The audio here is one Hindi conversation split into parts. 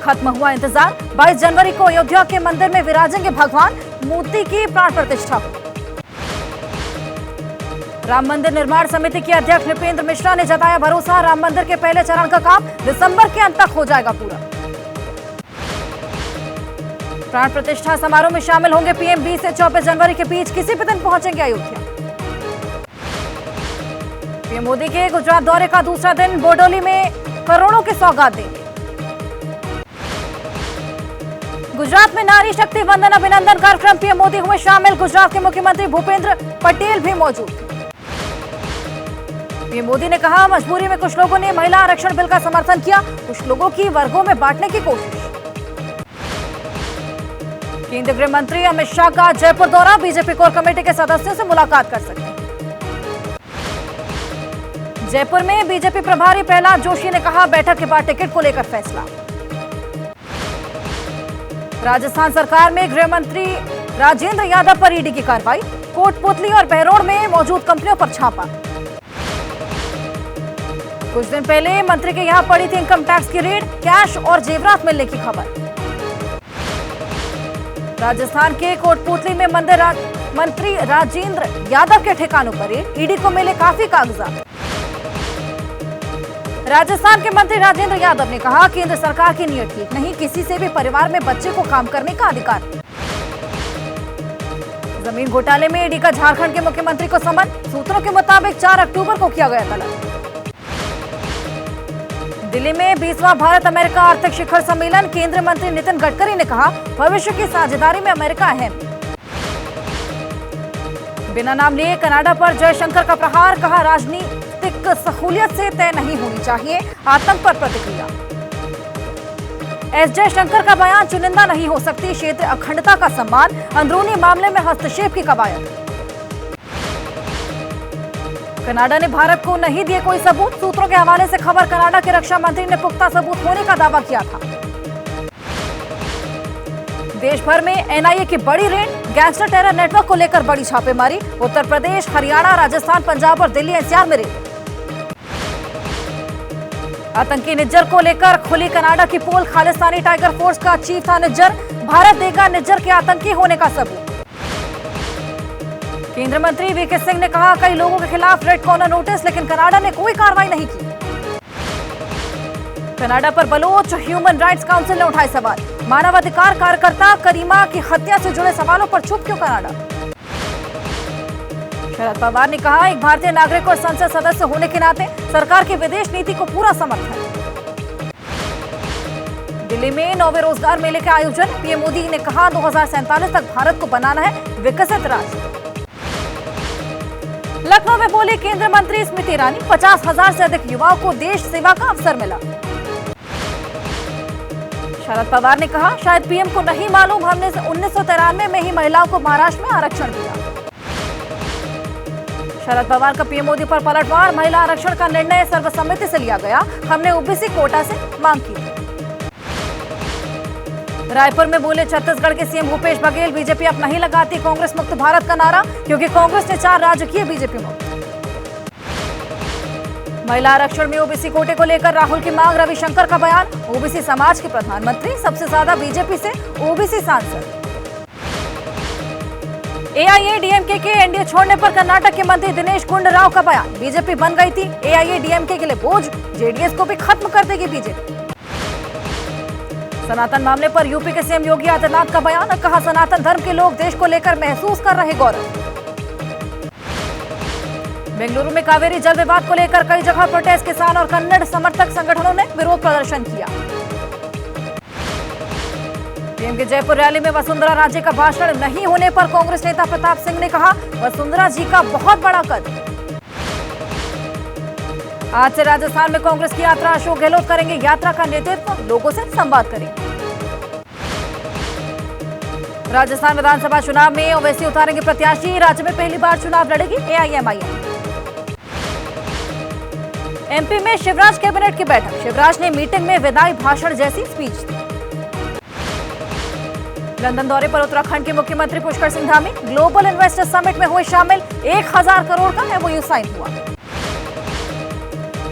खत्म हुआ इंतजार। 22 जनवरी को अयोध्या के मंदिर में विराजेंगे भगवान। मूर्ति की प्राण प्रतिष्ठा। राम मंदिर निर्माण समिति के अध्यक्ष नृपेंद्र मिश्रा ने जताया भरोसा। राम मंदिर के पहले चरण का काम दिसंबर के अंत तक हो जाएगा पूरा। प्राण प्रतिष्ठा समारोह में शामिल होंगे पीएम। 20 से 24 जनवरी के बीच किसी भी दिन पहुंचेंगे अयोध्या। पीएम मोदी के गुजरात दौरे का दूसरा दिन। बोडोली में करोड़ों की सौगात देंगे। गुजरात में नारी शक्ति वंदन अभिनंदन कार्यक्रम। पीएम मोदी हुए शामिल। गुजरात के मुख्यमंत्री भूपेंद्र पटेल भी मौजूद। पीएम मोदी ने कहा मजबूरी में कुछ लोगों ने महिला आरक्षण बिल का समर्थन किया, कुछ लोगों की वर्गों में बांटने की कोशिश। केंद्रीय गृह मंत्री अमित शाह का जयपुर दौरा। बीजेपी कोर कमेटी के सदस्यों से मुलाकात कर सकते हैं। जयपुर में बीजेपी प्रभारी प्रहलाद जोशी ने कहा बैठक के बाद टिकट को लेकर फैसला। राजस्थान सरकार में गृह मंत्री राजेंद्र यादव पर ईडी की कार्रवाई। कोटपुतली और बहरोड में मौजूद कंपनियों पर छापा। कुछ दिन पहले मंत्री के यहां पड़ी थी इनकम टैक्स की रेड। कैश और जेवरात मिलने की खबर। राजस्थान के कोटपुतली में मंत्री राजेंद्र यादव के ठिकानों पर ईडी को मिले काफी कागजात। राजस्थान के मंत्री राजेंद्र यादव ने कहा केंद्र सरकार की नीयत ठीक नहीं, किसी से भी परिवार में बच्चे को काम करने का अधिकार। जमीन घोटाले में ईडी का झारखंड के मुख्यमंत्री को समन। सूत्रों के मुताबिक 4 अक्टूबर को किया गया तलब। दिल्ली में 20वां भारत अमेरिका आर्थिक शिखर सम्मेलन। केंद्रीय मंत्री नितिन गडकरी ने कहा भविष्य की साझेदारी में अमेरिका अहम। बिना नाम लिए कनाडा पर जयशंकर का प्रहार। कहा राजनीतिक सहूलियत से तय नहीं होनी चाहिए आतंक पर प्रतिक्रिया। एस जयशंकर का बयान चुनिंदा नहीं हो सकती क्षेत्रीय अखंडता का सम्मान। अंदरूनी मामले में हस्तक्षेप की कवायद। कनाडा ने भारत को नहीं दिए कोई सबूत। सूत्रों के हवाले से खबर। कनाडा के रक्षा मंत्री ने पुख्ता सबूत होने का दावा किया था। देश भर में एनआईए की बड़ी रेड। गैंगस्टर टेरर नेटवर्क को लेकर बड़ी छापेमारी। उत्तर प्रदेश, हरियाणा, राजस्थान, पंजाब और दिल्ली एनसीआर में रेड। आतंकी निज्जर को लेकर खुली कनाडा की पोल। खालिस्तानी टाइगर फोर्स का चीफ था निज्जर। भारत देगा निज्जर के आतंकी होने का सबूत। केंद्रीय मंत्री वीके सिंह ने कहा कई लोगों के खिलाफ रेड कॉर्नर नोटिस, लेकिन कनाडा ने कोई कार्रवाई नहीं की। कनाडा पर बलोच ह्यूमन राइट्स काउंसिल ने उठाए सवाल। मानवाधिकार कार्यकर्ता करीमा की हत्या से जुड़े सवालों पर चुप क्यों कनाडा। शरद पवार ने कहा एक भारतीय नागरिक और संसद सदस्य होने के नाते सरकार की विदेश नीति को पूरा समर्थन। दिल्ली में 9वें रोजगार मेले के आयोजन। पीएम मोदी ने कहा 2047 तक भारत को बनाना है विकसित राज्य। लखनऊ में बोले केंद्रीय मंत्री स्मृति ईरानी। 50,000 से अधिक युवाओं को देश सेवा का अवसर मिला। शरद पवार ने कहा शायद पीएम को नहीं मालूम हमने 1993 में ही महिलाओं को महाराष्ट्र में आरक्षण दिया। शरद पवार का पीएम मोदी पर पलटवार। महिला आरक्षण का निर्णय सर्वसम्मति से लिया गया, हमने ओबीसी कोटा से मांग की। रायपुर में बोले छत्तीसगढ़ के सीएम भूपेश बघेल बीजेपी अब नहीं लगाती कांग्रेस मुक्त भारत का नारा, क्योंकि कांग्रेस ने 4 राज्य किए बीजेपी मुक्त। महिला आरक्षण में ओबीसी कोटे को लेकर राहुल की मांग। रविशंकर का बयान ओबीसी समाज के प्रधानमंत्री, सबसे ज्यादा बीजेपी से ओबीसी सांसद। एआईएडीएमके के एनडीए छोड़ने पर कर्नाटक के मंत्री दिनेश गुंडूराव का बयान। बीजेपी बन गई थी एआईएडीएमके के लिए बोझ, जेडीएस को भी खत्म कर देगी बीजेपी। सनातन मामले पर यूपी के सीएम योगी आदित्यनाथ का बयान। कहा सनातन धर्म के लोग देश को लेकर महसूस कर रहे गौरव। बेंगलुरु में कावेरी जल विवाद को लेकर कई जगह प्रोटेस्ट। किसान और कन्नड़ समर्थक संगठनों ने विरोध प्रदर्शन किया। पीएम के जयपुर रैली में वसुंधरा राजे का भाषण नहीं होने पर कांग्रेस नेता प्रताप सिंह ने कहा वसुंधरा जी का बहुत बड़ा कद। आज से राजस्थान में कांग्रेस की यात्रा। अशोक गहलोत करेंगे यात्रा का नेतृत्व, लोगों से संवाद करेंगे। राजस्थान विधानसभा चुनाव में ओवैसी उतारेंगे प्रत्याशी। राज्य में पहली बार चुनाव लड़ेगी एआईएमआईएम। एमपी में शिवराज कैबिनेट की बैठक। शिवराज ने मीटिंग में विदाई भाषण जैसी स्पीच दी। लंदन दौरे पर उत्तराखंड के मुख्यमंत्री Pushkar Singh Dhami global investor summit में हुए शामिल। 1000 करोड़ का एमओयू साइन हुआ।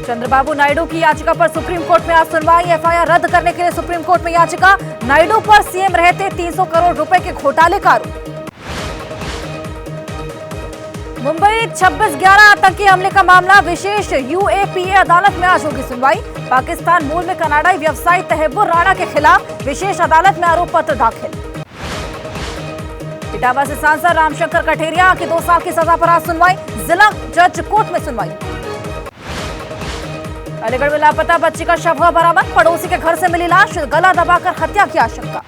चंद्रबाबू नायडू की याचिका पर सुप्रीम कोर्ट में आज सुनवाई। एफआईआर रद्द करने के लिए सुप्रीम कोर्ट में याचिका। नायडू पर सीएम रहते 300 करोड़ रुपए के घोटाले का आरोप। मुंबई 26/11 आतंकी हमले का मामला विशेष यूएपीए अदालत में आज होगी सुनवाई। पाकिस्तान मूल में कनाडाई व्यवसायी तहब्बुर राणा के खिलाफ विशेष अदालत में आरोप पत्र दाखिल। इटावा से सांसद रामशंकर कठेरिया की 2 साल की सजा पर आज सुनवाई। जिला जज कोर्ट में सुनवाई। अलीगढ़ में लापता बच्ची का शव हुआ बरामद। पड़ोसी के घर से मिली लाश, गला दबाकर हत्या की आशंका।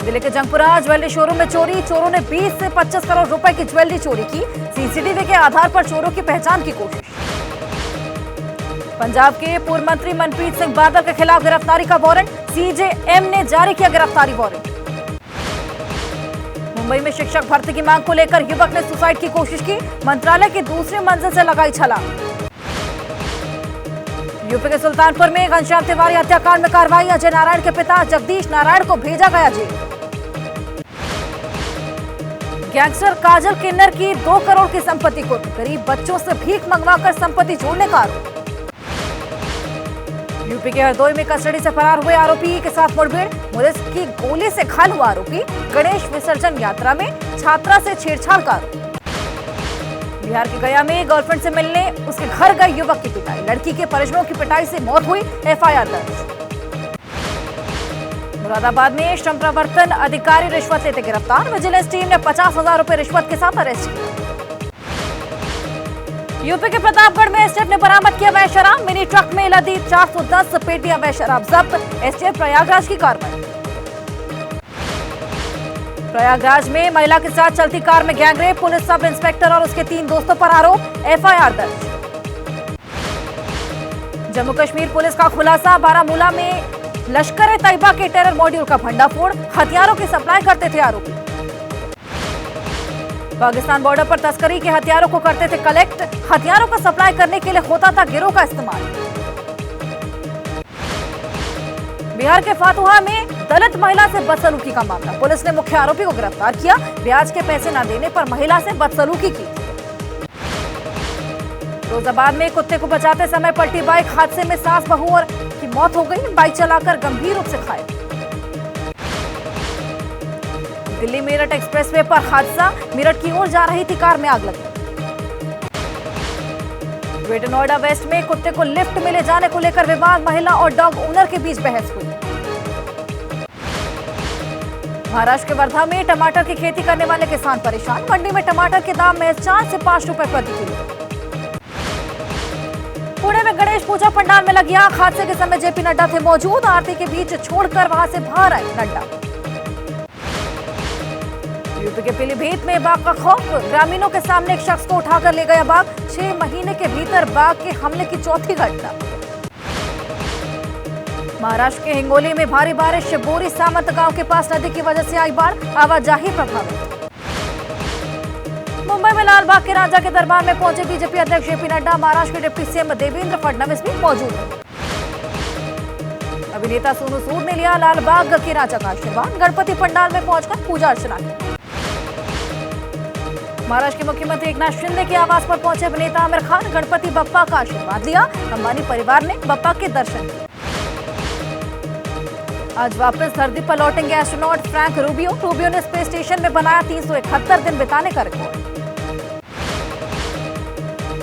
दिल्ली के जंगपुरा ज्वेलरी शोरूम में चोरी। चोरों ने 20 से 25 करोड़ रुपए की ज्वेलरी चोरी की। सीसीटीवी के आधार पर चोरों की पहचान की कोशिश। पंजाब के पूर्व मंत्री मनप्रीत सिंह बादल के खिलाफ गिरफ्तारी का वारंट। सीजेएम ने जारी किया गिरफ्तारी वारंट। मुंबई में शिक्षक भर्ती की मांग को लेकर युवक ने सुसाइड की कोशिश की। मंत्रालय की दूसरी मंजिल से लगाई छलांग। यूपी के सुल्तानपुर में घनश्याम तिवारी हत्याकांड में कार्रवाई। अजय नारायण के पिता जगदीश नारायण को भेजा गया जेल। गैंगस्टर काजल किन्नर की 2 करोड़ की संपत्ति को गरीब बच्चों से भीख मंगवाकर संपत्ति जोड़ने का आरोप। यूपी के हरदोई में कस्टडी से फरार हुए आरोपी के साथ मुठभेड़। पुलिस की गोली से घायल हुआ आरोपी। गणेश विसर्जन यात्रा में छात्रा से छेड़छाड़ का आरोप। बिहार के गया में गर्लफ्रेंड से मिलने उसके घर गए युवक की पिटाई। लड़की के परिजनों की पिटाई से मौत हुई। एफआईआर दर्ज। मुरादाबाद में श्रम प्रवर्तन अधिकारी रिश्वत लेते गिरफ्तार। विजिलेंस टीम ने 50,000 रुपए रिश्वत के साथ अरेस्ट किया। यूपी के प्रतापगढ़ में एसटीएफ ने बरामद किया अवैध शराब। मिनी ट्रक में लदी 410 पेटी अवैध शराब जब्त। एसटीएफ प्रयागराज की कार्रवाई। प्रयागराज में महिला के साथ चलती कार में गैंगरेप। पुलिस सब इंस्पेक्टर और उसके 3 दोस्तों पर आरोप। एफआईआर दर्ज। जम्मू कश्मीर पुलिस का खुलासा। बारामूला में लश्कर तैयबा के टेरर मॉड्यूल का भंडाफोड़। हथियारों की सप्लाई करते थे आरोपी। पाकिस्तान बॉर्डर पर तस्करी के हथियारों को करते थे कलेक्ट। हथियारों का सप्लाई करने के लिए होता था गिरोह का इस्तेमाल। बिहार के फातुहा में दलित महिला से बदसलूकी का मामला। पुलिस ने मुख्य आरोपी को गिरफ्तार किया। ब्याज के पैसे न देने पर महिला से बदसलूकी की। फिरोजाबाद में कुत्ते को बचाते समय पलटी बाइक। हादसे में सास बहू और की मौत हो गई। बाइक चलाकर गंभीर रूप से घायल। दिल्ली मेरठ एक्सप्रेसवे पर हादसा। मेरठ की ओर जा रही थी कार में आग लगी। ग्रेटर नोएडा वेस्ट में कुत्ते को लिफ्ट में ले जाने को लेकर विवाद। महिला और डॉग ओनर के बीच बहस हुई। महाराष्ट्र के वर्धा में टमाटर की खेती करने वाले किसान परेशान। मंडी में टमाटर के दाम में 4 से 5 रुपए प्रति किलो। पुणे में गणेश पूजा पंडाल में लगी आग। हादसे के समय जेपी नड्डा थे मौजूद। आरती के बीच छोड़कर वहां से बाहर आए नड्डा। यूपी के पीलीभीत में बाघ का खौफ। ग्रामीणों के सामने एक शख्स को उठाकर ले गया बाघ। 6 महीने के भीतर बाघ के हमले की चौथी घटना। महाराष्ट्र के हिंगोली में भारी बारिश। बोरी सामंत गांव के पास नदी की वजह से आई बाढ़। आवाजाही प्रभावित। मुंबई में लालबाग के राजा के दरबार में पहुंचे बीजेपी अध्यक्ष जेपी नड्डा। महाराष्ट्र के डिप्टी सीएम देवेंद्र फडणवीस भी मौजूद हैं। अभिनेता सोनू सूद ने लिया लालबाग के राजा का आशीर्वाद। गणपति पंडाल में पहुंचकर पूजा अर्चना की। महाराष्ट्र के मुख्यमंत्री एकनाथ शिंदे के आवास पर पहुंचे अभिनेता आमिर खान। गणपति बप्पा का आशीर्वाद लिया। अंबानी परिवार ने बप्पा के दर्शन किए। आज वापस धरती पर लौटेंगे एस्ट्रोनॉट फ्रैंक रूबियो। रूबियो ने स्पेस स्टेशन में बनाया 371 दिन बिताने का रिकॉर्ड।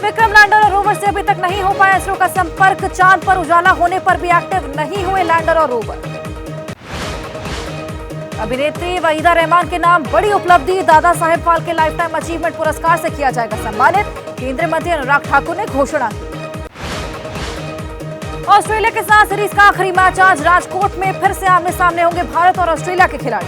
विक्रम लैंडर और रोवर से अभी तक नहीं हो पाया इसरो का संपर्क। चांद पर उजाला होने पर भी एक्टिव नहीं हुए लैंडर और रोवर। अभिनेत्री वहीदा रहमान के नाम बड़ी उपलब्धि। Dada Saheb Phalke life time achievement पुरस्कार से किया जाएगा सम्मानित। केंद्रीय मंत्री अनुराग ठाकुर ने घोषणा की। ऑस्ट्रेलिया के साथ सीरीज का आखिरी मैच आज। राजकोट में फिर से आमने सामने होंगे भारत और ऑस्ट्रेलिया के खिलाड़ी।